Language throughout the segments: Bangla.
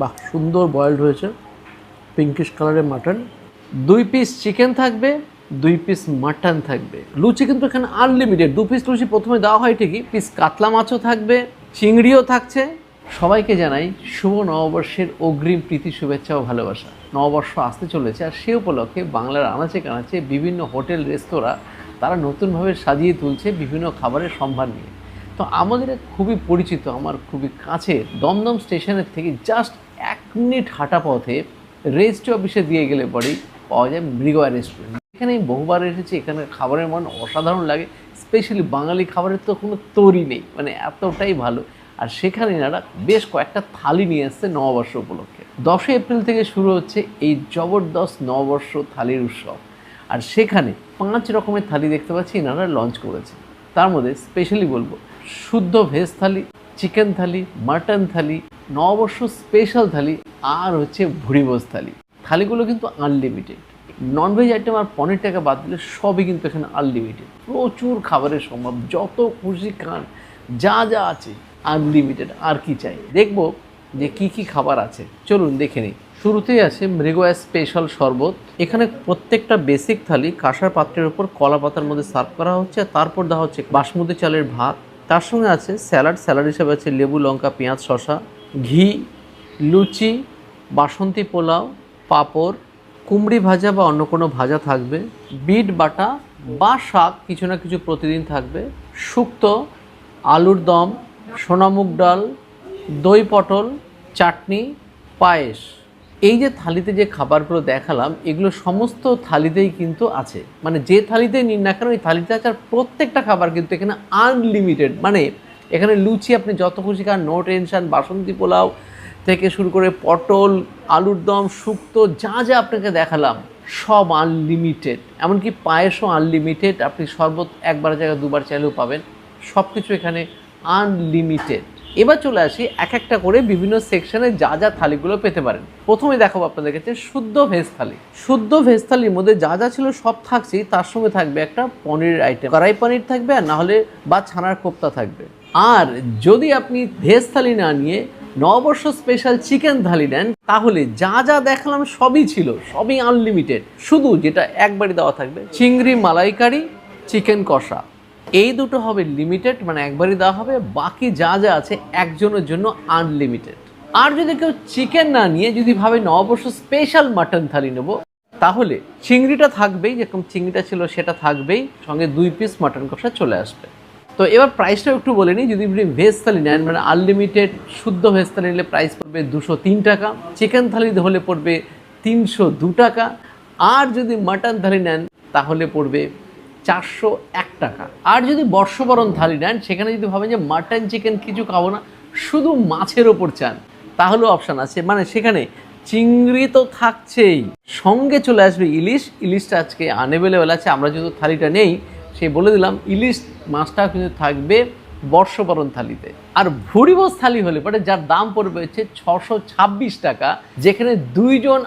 বাহ, সুন্দর বয়েলড হয়েছে, পিঙ্কিশ কালারের মাটন। 2 পিস চিকেন থাকবে, 2 পিস মাটন থাকবে। লুচি কিন্তু এখানে আনলিমিটেড, 2 পিস লুচি প্রথমে দেওয়া হয় ঠিকই, পিস কাতলা মাছও থাকবে, চিংড়িও থাকছে। সবাইকে জানাই শুভ নববর্ষের অগ্রিম প্রীতি, শুভেচ্ছা ও ভালোবাসা। নববর্ষ আসতে চলেছে, আর সে উপলক্ষে বাংলার আনাচে কানাচে বিভিন্ন হোটেল রেস্তোরাঁ তারা নতুনভাবে সাজিয়ে তুলছে বিভিন্ন খাবারের সম্ভার নিয়ে। তো আমাদের খুবই পরিচিত, আমার খুবই কাছে, দমদম স্টেশনের থেকে জাস্ট 1 মিনিট হাঁটা পথে রেজিস্ট্রি অফিসে দিয়ে গেলে পরেই পাওয়া যায় মৃগয়া রেস্টুরেন্ট। এখানে আমি বহুবার এসেছি, এখানে খাবারের মান অসাধারণ লাগে। স্পেশালি বাঙালি খাবারের তো কোনো তরি নেই, মানে এতটাই ভালো। আর সেখানে এনারা বেশ কয়েকটা থালি নিয়ে এসছে নববর্ষ উপলক্ষে। 10 এপ্রিল থেকে শুরু হচ্ছে এই জবরদস্ত নববর্ষ থালির উৎসব। আর সেখানে 5 রকমের থালি দেখতে পাচ্ছি এনারা লঞ্চ করেছে। তার মধ্যে স্পেশালি বলবো শুদ্ধ ভেজ থালি, চিকেন থালি, মাটন থালি, নববর্ষ স্পেশাল থালি, আর হচ্ছে ভুড়িভোজ থালি। থালিগুলো কিন্তু আনলিমিটেড। ননভেজ আইটেম আর পনির টাকা বাদ দিলে সবই কিন্তু এখানে আনলিমিটেড। প্রচুর খাবারের সম্ভব, যত খুশি খান, যা যা আছে আনলিমিটেড। আর কি চাই? দেখবো যে কি কি খাবার আছে, চলুন দেখে নিই। শুরুতেই আছে মৃগয়া স্পেশাল শরবত। এখানে প্রত্যেকটা বেসিক থালি কাঁসার পাত্রের উপর কলা পাতার মধ্যে সার্ভ করা হচ্ছে, তারপর দেওয়া হচ্ছে বাসমতি চালের ভাত। তার সঙ্গে আছে স্যালাড, স্যালাড হিসেবে আছে লেবু, লঙ্কা, পেঁয়াজ, শসা, ঘি, লুচি, বাসন্তী পোলাও, পাঁপড়, কুমড়ি ভাজা বা অন্য কোনো ভাজা থাকবে, বিট বাটা বা শাক কিছু না কিছু প্রতিদিন থাকবে, শুক্তো, আলুর দম, সোনামুগ ডাল, দই পটল, চাটনি, পায়েস। এই যে থালিতে যে খাবারগুলো দেখালাম, এগুলো সমস্ত থালিতেই কিন্তু আছে। মানে যে থালিতেই নিন না কেন, এই থালিতে আছে। আর প্রত্যেকটা খাবার কিন্তু এখানে আনলিমিটেড। মানে এখানে লুচি আপনি যত খুশি খান, নো টেনশন। বাসন্তী পোলাও থেকে শুরু করে পটল, আলুর দম, শুক্তো, যা যা আপনাকে দেখালাম সব আনলিমিটেড। এমনকি পায়েসও আনলিমিটেড। আপনি শরবত একবার জায়গায় দুবার চাইলেও পাবেন। সব কিছু এখানে আনলিমিটেড। এবার চলে আসি এক একটা করে বিভিন্ন সেকশনে যা যা থালিগুলো পেতে পারেন। প্রথমে দেখাবো আপনাদের কাছে শুদ্ধ ভেজ থালি। শুদ্ধ ভেজ থালির মধ্যে যা যা ছিল সব থাকছেই, তার সঙ্গে থাকবে একটা পনিরের আইটেম, কড়াই পনির থাকবে, আর না হলে বা ছানার কোপ্তা থাকবে। আর যদি আপনি ভেজ থালি না নিয়ে নববর্ষ স্পেশাল চিকেন থালি নেন, তাহলে যা যা দেখালাম সবই ছিল, সবই আনলিমিটেড। শুধু যেটা একবারই দেওয়া থাকবে চিংড়ি মালাইকারি, চিকেন কষা, এই দুটো হবে লিমিটেড, মানে একবারই দেওয়া হবে। বাকি যা যা আছে একজনের জন্য আনলিমিটেড। আর যদি কেউ চিকেন না নিয়ে যদি ভাবে নববর্ষ স্পেশাল মাটন থালি নেব, তাহলে চিংড়িটা থাকবেই, যেরকম চিংড়িটা ছিল সেটা থাকবেই, সঙ্গে 2 পিস মাটন কষা চলে আসবে। তো এবার প্রাইসটাও একটু বলে নিই। যদি আপনি ভেজ থালি নেন, মানে আনলিমিটেড শুদ্ধ ভেজ থালি নিলে প্রাইস পড়বে 203 টাকা, চিকেন থালি হলে পড়বে 302 টাকা, আর যদি মাটন থালি নেন তাহলে পড়বে 401 টাকা। আর যদি বর্ষবরণ থালি নেন, সেখানে যদি ভাবেন যে মাটন চিকেন কিছু খাবো না, শুধু মাছের ওপর চান, তাহলেও অপশান আছে। মানে সেখানে চিংড়ি তো থাকছেই, সঙ্গে চলে আসবে ইলিশ। ইলিশটা আজকে আনঅ্যাভেলেবেল আছে, আমরা যেহেতু থালিটা নেই সেই বলে দিলাম। ইলিশ মাছটা কিন্তু থাকবে বর্ষবরণ থালিতে। আর ভুড়িভোজ থালি হলে পরে যার দাম পড়বে হচ্ছে 626 টাকা, যেখানে 2 জন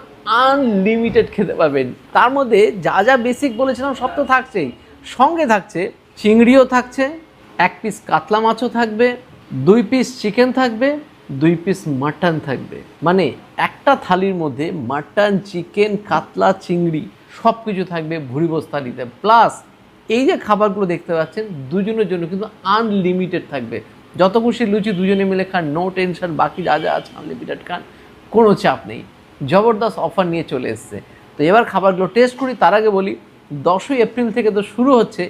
আনলিমিটেড খেতে পাবেন। তার মধ্যে যা যা বেসিক বলেছিলাম সব তো থাকছেই, সঙ্গে থাকছে চিংড়িও থাকছে, 1 পিস কাতলা মাছও থাকবে, 2 পিস চিকেন থাকবে, 2 পিস মাটন থাকবে। মানে একটা থালির মধ্যে মাটন, চিকেন, কাতলা, চিংড়ি সব কিছু থাকবে ভুড়িভোজ থালিতে। প্লাস এই যে খাবারগুলো দেখতে পাচ্ছেন, দুজনের জন্য কিন্তু আনলিমিটেড থাকবে। যত খুশি লুচি দুজনে মিলে খান, নো টেনশন। বাকি যা যা আছে আনলিমিটেড খান, কোনো চাপ নেই। জবরদস্ত অফার নিয়ে চলে এসছে। তো এবার খাবারগুলো টেস্ট করি। তার আগে বলি 10ই এপ্রিল থেকে তো শুরু হচ্ছে।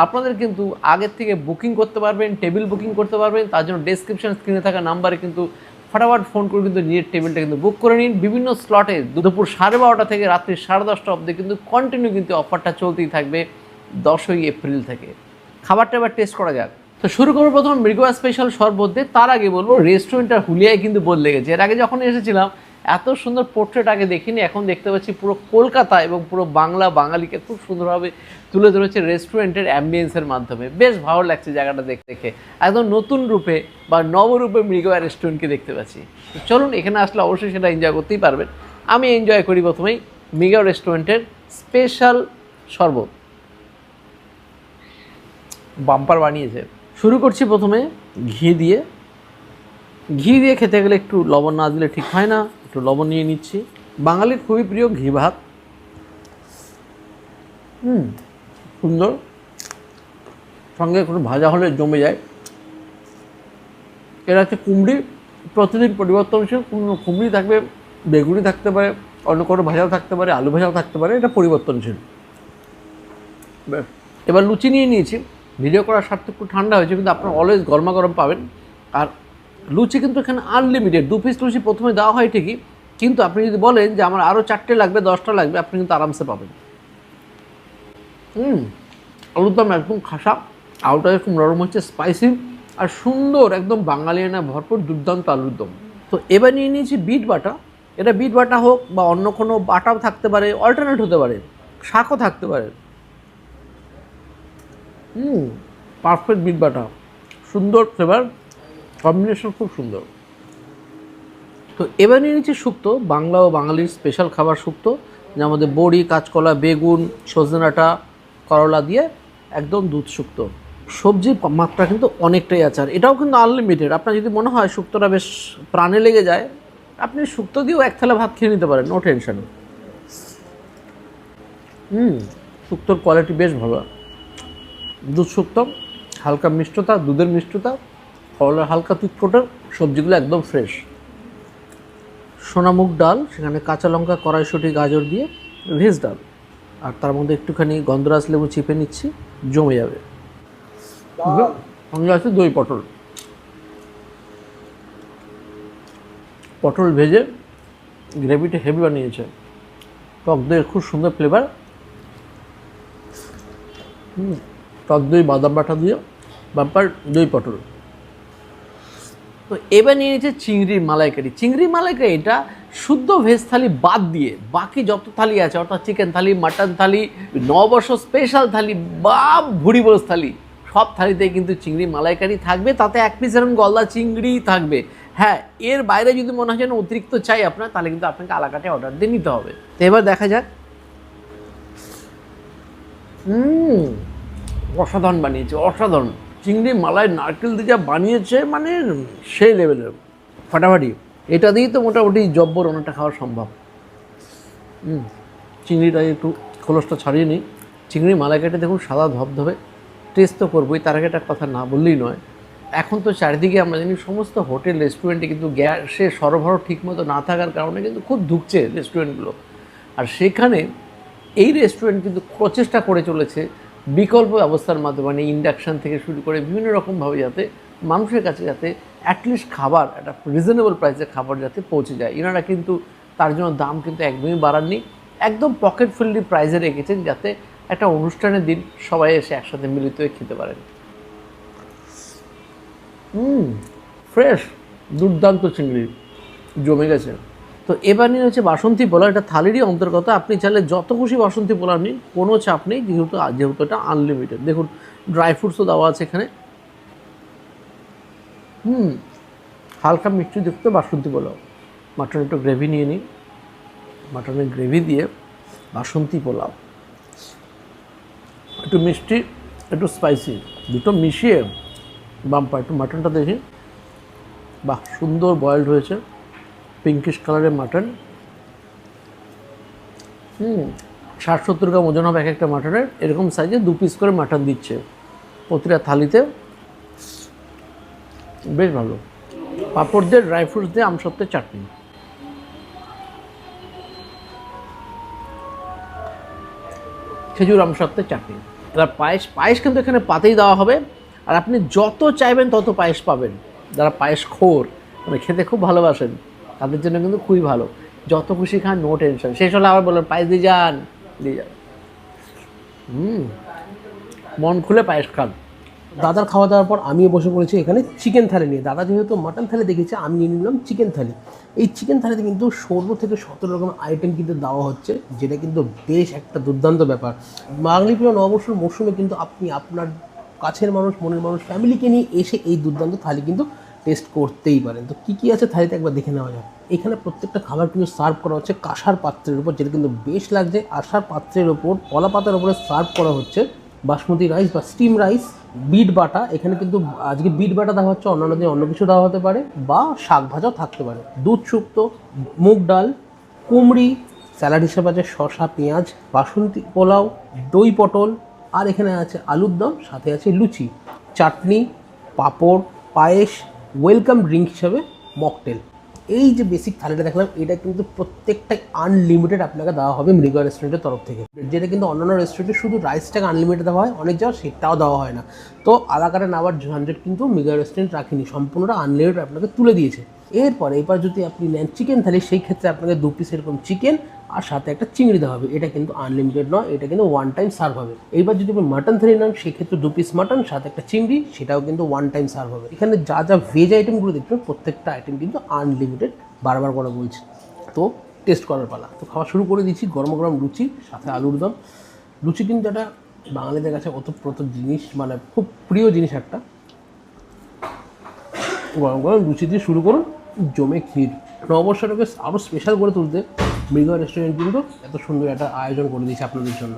আপনাদের কিন্তু আগের থেকে বুকিং করতে পারবেন, টেবিল বুকিং করতে পারবেন। তার জন্য ডেসক্রিপশন স্ক্রিনে থাকা নাম্বারে কিন্তু ফটাফট ফোন করে কিন্তু নিজের টেবিলটা কিন্তু বুক করে নিন। বিভিন্ন স্লটে দুপুর 12:30 থেকে রাত্রি 10:30 অবধি কিন্তু কন্টিনিউ কিন্তু অফারটা চলতেই থাকবে 10ই এপ্রিল থেকে। খাবারটা এবার টেস্ট করা যাক। তো শুরু করবো প্রথম মৃগয়া স্পেশাল শরবত দিয়ে। তার আগে বলবো রেস্টুরেন্টটা হুলিয়ায় কিন্তু বদলে গেছে। এর আগে যখন এসেছিলাম এত সুন্দর পোর্ট্রেট আগে দেখিনি, এখন দেখতে পাচ্ছি পুরো কলকাতা এবং পুরো বাংলা বাঙালিকে খুব সুন্দরভাবে তুলে ধরেছে রেস্টুরেন্টের অ্যাম্বিয়েন্সের মাধ্যমে। বেশ ভালো লাগছে জায়গাটা দেখে, একদম নতুন রূপে বা নবরূপে মৃগয়া রেস্টুরেন্টকে দেখতে পাচ্ছি। তো চলুন, এখানে আসলে অবশ্যই সেটা এনজয় করতেই পারবেন। আমি এনজয় করি প্রথমেই মৃগয়া রেস্টুরেন্টের স্পেশাল শরবত। বাম্পার বানিয়েছে। শুরু করছি প্রথমে ঘি দিয়ে। ঘি দিয়ে খেতে গেলে একটু লবণ না দিলে ঠিক হয় না, একটু লবণ নিয়ে নিচ্ছি। বাঙালির খুবই প্রিয় ঘি ভাত। সুন্দর, সঙ্গে কোনো ভাজা হলে জমে যায়। এর হচ্ছে কুমড়ি, প্রতিদিন পরিবর্তনশীল, কোনো কুমড়ি থাকবে, বেগুনি থাকতে পারে, অন্য কোনো ভাজাও থাকতে পারে, আলু ভাজাও থাকতে পারে, এটা পরিবর্তনশীল। এবার লুচি নিয়ে নিয়েছি। ভিডিও করার স্বার্থে একটু ঠান্ডা হয়েছে, কিন্তু আপনারা অলওয়েজ গরমা গরম পাবেন। আর লুচি কিন্তু এখানে আনলিমিটেড, 2 পিস লুচি প্রথমে দেওয়া হয় ঠিকই, কিন্তু আপনি যদি বলেন যে আমার আরও 4টে লাগবে, 10টা লাগবে, আপনি কিন্তু আরামসে পাবেন। আলুর দম একদম খাসা, আলুটা খুব নরম হচ্ছে, স্পাইসি আর সুন্দর, একদম বাঙালিয়ানা ভরপুর দুর্দান্ত আলুর দম। তো এবার নিয়ে নিয়েছি বিট বাটা। এটা বিট বাটা হোক বা অন্য কোনো বাটাও থাকতে পারে, অল্টারনেট হতে পারে, শাকও থাকতে পারে। পারফেক্ট বিট বাটা, সুন্দর ফ্লেভার, কম্বিনেশন খুব সুন্দর। তো এবার নিয়ে নিচ্ছি শুক্তো, বাংলা ও বাঙালির স্পেশাল খাবার শুক্তো, যার মধ্যে বড়ি, কাঁচকলা, বেগুন, সজনে ডাঁটা, করলা দিয়ে একদম দুধ শুক্তো। সবজির মাত্রা কিন্তু অনেকটাই আছে, আর এটাও কিন্তু আনলিমিটেড। আপনার যদি মনে হয় শুক্তোটা বেশ প্রাণে লেগে যায়, আপনি শুক্তো দিয়েও এক থালা ভাত খেয়ে নিতে পারেন, নো টেনশন। শুক্তোর কোয়ালিটি বেশ ভালো। দুধ শুক্তো, হালকা মিষ্টতা, দুধের মিষ্টতা, ফলের হালকা তিতকোটা, সবজিগুলো একদম ফ্রেশ। সোনামুগ ডাল, সেখানে কাঁচা লঙ্কা, কড়াইশুঁটি, গাজর দিয়ে ভেজ ডাল, আর তার মধ্যে একটুখানি গন্ধরাজ লেবু চিপে নিচ্ছি, জমে যাবে। সঙ্গে আছে দই পটল, পটল ভেজে গ্রেভিটা হেভি বানিয়েছে, টক দইয়ের খুব সুন্দর ফ্লেভার। টক দই, বাদাম বাটা দিয়ে বাম্পার দই পটল। তো এবার নিয়ে নিয়েছে চিংড়ির মালাইকারি। চিংড়ি মালাইকারি এটা শুদ্ধ ভেজ থালি বাদ দিয়ে বাকি যত থালি আছে, অর্থাৎ চিকেন থালি, মাটন থালি, নববর্ষ স্পেশাল থালি বা ভুড়িভোজ থালি, সব থালিতে কিন্তু চিংড়ি মালাইকারি থাকবে, তাতে 1 পিস এরকম গলদা চিংড়ি থাকবে। হ্যাঁ, এর বাইরে যদি মনে হয় যেন অতিরিক্ত চাই আপনার, তাহলে কিন্তু আপনাকে আলাকাটে অর্ডার দিয়ে নিতে হবে। তো এবার দেখা যাক। অসাধারণ বানিয়েছে, অসাধারণ। চিংড়ি মালাই নারকেল দিয়ে যা বানিয়েছে, মানে সেই লেভেলের, ফাটাফাটি। এটা দিয়েই তো মোটামুটি জব্বর অনেকটা খাওয়া সম্ভব। চিংড়িটা একটু খোলসটা ছাড়িয়ে নিই। চিংড়ি মালাইকারিটা দেখুন সাদা ধবধবে, টেস্ট তো করবোই, তার আগে একটা কথা না বললেই নয়। এখন তো চারিদিকে আমরা জানি সমস্ত হোটেল রেস্টুরেন্টে কিন্তু গ্যাসের সরবরাহ ঠিকমতো না থাকার কারণে কিন্তু খুব ধুঁকছে রেস্টুরেন্টগুলো। আর সেখানে এই রেস্টুরেন্ট কিন্তু প্রচেষ্টা করে চলেছে বিকল্প ব্যবস্থার মাধ্যমে, মানে ইন্ডাকশান থেকে শুরু করে বিভিন্ন রকমভাবে যাতে মানুষের কাছে যাতে অ্যাটলিস্ট খাবার একটা রিজনেবল প্রাইসে খাবার যাতে পৌঁছে যায়। এনারা কিন্তু তার জন্য দাম কিন্তু একদমই বাড়াননি, একদম পকেট ফ্রেন্ডলি প্রাইসে রেখেছেন, যাতে একটা অনুষ্ঠানের দিন সবাই এসে একসাথে মিলিত হয়ে খেতে পারেন। ফ্রেশ, দুর্দান্ত চিংড়ি, জমে গেছে। তো এবার নিয়ে হচ্ছে বাসন্তী পোলাও, এটা থালিরই অন্তর্গত। আপনি চাইলে যত খুশি বাসন্তী পোলাও নিন, কোনো চাপ নেই, যেহেতু এটা আনলিমিটেড। দেখুন ড্রাই ফ্রুটসও দেওয়া আছে এখানে। হালকা মিষ্টি যুক্ত বাসন্তী পোলাও। মাটন একটু গ্রেভি নিয়ে নিই, মাটনের গ্রেভি দিয়ে বাসন্তী পোলাও, একটু মিষ্টি একটু স্পাইসি দুটো মিশিয়ে বাম্পা। একটু মাটনটা দেখি, বাহ সুন্দর বয়েলড হয়েছে, পিঙ্কিশ কালারের মাটন। 60-70 গ্রাম ওজন হবে এক একটা মাটনের। এরকম সাইজে 2 পিস করে মাটন দিচ্ছে প্রতিটা থালিতে, বেশ ভালো। পাঁপড় দিয়ে, ড্রাই ফ্রুটস দিয়ে, আমসত্ত্বের চাটনি। খেজুর আমসত্ত্বের চাটনি। এবার পায়েস কিন্তু এখানে পাতেই দেওয়া হবে, আর আপনি যত চাইবেন তত পায়েস পাবেন। যারা পায়েস খোর, মানে খেতে খুব ভালোবাসেন, তাদের জন্য কিন্তু খুবই ভালো। যত খুশি খান, নো টেনশন। শেষ হলে আবার বললেন পায়েস দিয়ে যান, দিয়ে যান। মন খুলে পায়েস খান। দাদার খাওয়া দাওয়ার পর আমিও বসে পড়েছি এখানে চিকেন থালি নিয়ে। দাদা যেহেতু মাটন থালি দেখেছে, আমি নিয়ে নিলাম চিকেন থালি। এই চিকেন থালিতে কিন্তু 16 থেকে 17 রকম আইটেম কিন্তু দেওয়া হচ্ছে, যেটা কিন্তু বেশ একটা দুর্দান্ত ব্যাপার। বাঙালি প্রিয় নববর্ষের মৌসুমে কিন্তু আপনি আপনার কাছের মানুষ, মনের মানুষ, ফ্যামিলিকে নিয়ে এসে এই দুর্দান্ত থালি কিন্তু টেস্ট করতেই পারেন। তো কী কী আছে থালিতে একবার দেখে নেওয়া যাক। এখানে প্রত্যেকটা খাবার কিন্তু সার্ভ করা হচ্ছে কাঁসার পাত্রের উপর, যেটা কিন্তু বেশ লাগছে। আসার পাত্রের ওপর, কলা পাতার ওপরে সার্ভ করা হচ্ছে বাসমতি রাইস বা স্টিম রাইস, বিট বাটা। এখানে কিন্তু আজকে বিট বাটা দেওয়া হচ্ছে, অন্যান্য দিন অন্য কিছু দেওয়া হতে পারে, বা শাক ভাজাও থাকতে পারে। দুধ শুক্তো, মুগ ডাল, কুমড়ি, স্যালাড হিসেবে আছে শসা, পেঁয়াজ, বাসন্তী পোলাও, দই পটল, আর এখানে আছে আলুর দম, সাথে আছে লুচি, চাটনি, পাঁপড়, পায়েস, ওয়েলকাম ড্রিঙ্ক হিসাবে মকটেল। এই যে বেসিক থালিটা দেখলাম, এটা কিন্তু প্রত্যেকটাই আনলিমিটেড আপনাকে দেওয়া হবে মৃগয়া রেস্টুরেন্টের তরফ থেকে, যেটা কিন্তু অন্যান্য রেস্টুরেন্টে শুধু রাইসটাকে আনলিমিটেড দেওয়া হয়, অনেক জায়গায় সেটাও দেওয়া হয় না। তো আলাকারে নেওয়ার ঝঞ্ঝট কিন্তু মৃগয়া রেস্টুরেন্ট রাখিনি, সম্পূর্ণটা আনলিমিটেড আপনাকে তুলে দিয়েছে। এবার যদি আপনি নেন চিকেন থালি, সেই ক্ষেত্রে আপনাকে 2 পিস এরকম চিকেন আর সাথে একটা চিংড়ি দেওয়া হবে। এটা কিন্তু আনলিমিটেড নয়, এটা কিন্তু ওয়ান টাইম সার্ভ হবে। এইবার যদি আপনি মাটন থালি নেন, সেক্ষেত্রে 2 পিস মাটন সাথে একটা চিংড়ি, সেটাও কিন্তু ওয়ান টাইম সার্ভ হবে। এখানে যা যা ভেজ আইটেমগুলো দেখবেন, প্রত্যেকটা আইটেম কিন্তু আনলিমিটেড, বারবার করে বলছি। তো টেস্ট করার পালা। তো খাওয়া শুরু করে দিচ্ছি। গরম গরম লুচি, সাথে আলুর দম। লুচি কিন্তু একটা বাঙালিদের কাছে ওতপ্রোত জিনিস, মানে খুব প্রিয় জিনিস একটা। গরম গরম লুচি দিয়ে শুরু করুন, জমে ক্ষীর। নববর্ষটাকে আরও স্পেশাল করে তুলতে মৃগয়া রেস্টুরেন্ট কিন্তু এত সুন্দর একটা আয়োজন করে দিয়েছে আপনাদের জন্য।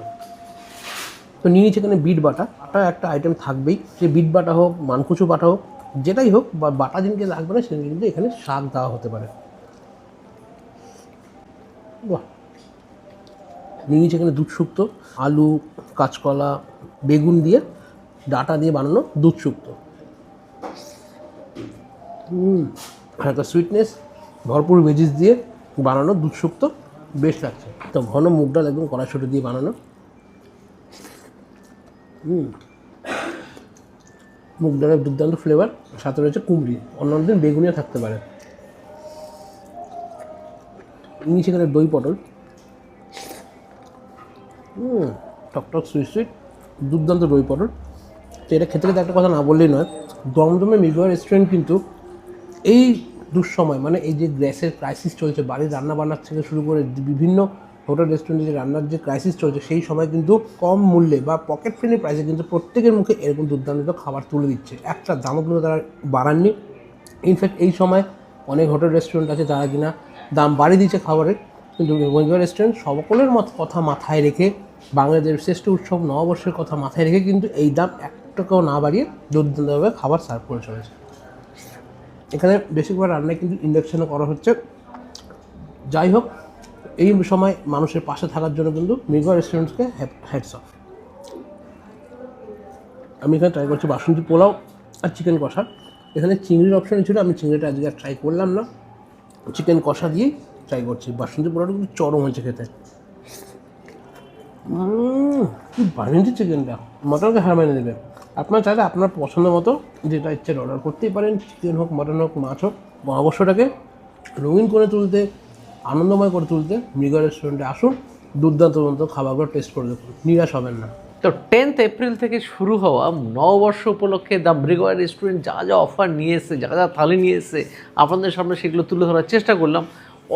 তো নিয়ে নিচ্ছে এখানে বিট বাটা। একটা আইটেম থাকবেই, সে বিট বাটা হোক, মানকুচু বাটা হোক, যেটাই হোক, বা বাটা দিনকে লাগবে না সেদিন কিন্তু এখানে শাক দেওয়া হতে পারে। বাহ। নিয়ে নিচ্ছে এখানে দুধ শুক্তো, আলু, কাঁচকলা, বেগুন দিয়ে, ডাটা দিয়ে বানানো দুধ শুক্তো। একটা সুইটনেস, ভরপুর ভেজিস দিয়ে বানানো দুধ শুক্তো, বেশ লাগছে। তো ঘন মুগ ডাল একদম কড়াইশুঁটি দিয়ে বানানো। মুগ ডালের দুর্দান্ত ফ্লেভার, সাথে রয়েছে কুমড়ি, অন্যান্য দিন বেগুনিও থাকতে পারে। নিচে এখানে দই পটল, টকটক সুইট সুইট, দুর্দান্ত দই পটল। তো এটা খেতে খেতে একটা কথা না বললেই নয়, দমদমে মৃগয়া রেস্টুরেন্ট কিন্তু এই দুঃসময়, মানে এই যে গ্যাসের ক্রাইসিস চলছে, বাড়ির রান্নাবান্নার থেকে শুরু করে বিভিন্ন হোটেল রেস্টুরেন্টে যে রান্নার যে ক্রাইসিস চলছে, সেই সময় কিন্তু কম মূল্যে বা পকেট ফ্রেন্ডলি প্রাইসে কিন্তু প্রত্যেকের মুখে এরকম দুর্দান্ত খাবার তুলে দিচ্ছে। একটা দামও কিন্তু তারা বাড়াননি। ইনফ্যাক্ট এই সময় অনেক হোটেল রেস্টুরেন্ট আছে যারা কিনা দাম বাড়িয়ে দিচ্ছে খাবারের, কিন্তু মৃগয়া রেস্টুরেন্ট সকলের কথা মাথায় রেখে, বাংলাদেশের শ্রেষ্ঠ উৎসব নববর্ষের কথা মাথায় রেখে কিন্তু এই দাম এক টাকাও না বাড়িয়ে দুর্দান্তভাবে খাবার সার্ভ করে চলেছে। এখানে বেশিরভাগ রান্নায় কিন্তু ইন্ডাকশানে করা হচ্ছে। যাই হোক, এই সময় মানুষের পাশে থাকার জন্য কিন্তু মৃগয়া রেস্টুরেন্টসকে হ্যাটস অফ। আমি এখানে ট্রাই করছি বাসন্তী পোলাও আর চিকেন কষা। এখানে চিংড়ির অপশান ছিল, আমি চিংড়িটা আজকে আর ট্রাই করলাম না, চিকেন কষা দিয়েই ট্রাই করছি। বাসন্তী পোলাওটা কিন্তু চরম হয়েছে খেতে। কি বানিয়েছে চিকেনটা, মটনকে হার মেনে দেবে। আপনার চাইলে আপনার পছন্দ মতো যেটা ইচ্ছে অর্ডার করতেই পারেন, চিকেন হোক, মটন হোক, মাছ হোক। অবশ্যটাকে রঙিন করে তুলতে, আনন্দময় করে তুলতে মৃগয়া রেস্টুরেন্টে আসুন, দুর্দান্ত খাবারগুলো টেস্ট করে দেখুন, নিরাশ হবেন না। তো 10th এপ্রিল থেকে শুরু হওয়া নববর্ষ উপলক্ষে দ্য মৃগয়া রেস্টুরেন্ট যা যা অফার নিয়ে এসে, যা যা থালি নিয়ে এসে, আপনাদের সামনে সেগুলো তুলে ধরার চেষ্টা করলাম।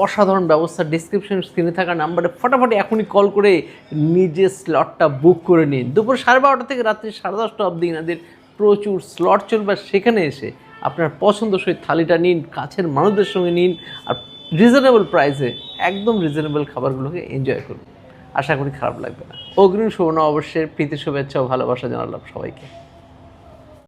অসাধারণ ব্যবস্থা। ডিসক্রিপশন স্ক্রিনে থাকা নাম্বারে ফটাফট এখনই কল করে নিজের স্লটটা বুক করে নিন। দুপুর 12:30 থেকে রাত্রি 10:30 অবধি এনাদের প্রচুর স্লট চলবে। সেখানে এসে আপনার পছন্দসই থালিটা নিন, কাছের মানুষদের সঙ্গে নিন, আর রিজনেবল প্রাইসে একদম রিজনেবল খাবারগুলোকে এনজয় করুন। আশা করি খারাপ লাগবে না। অগ্রিম শুভ নববর্ষের প্রীতি শুভেচ্ছা ও ভালোবাসা জানালাম সবাইকে।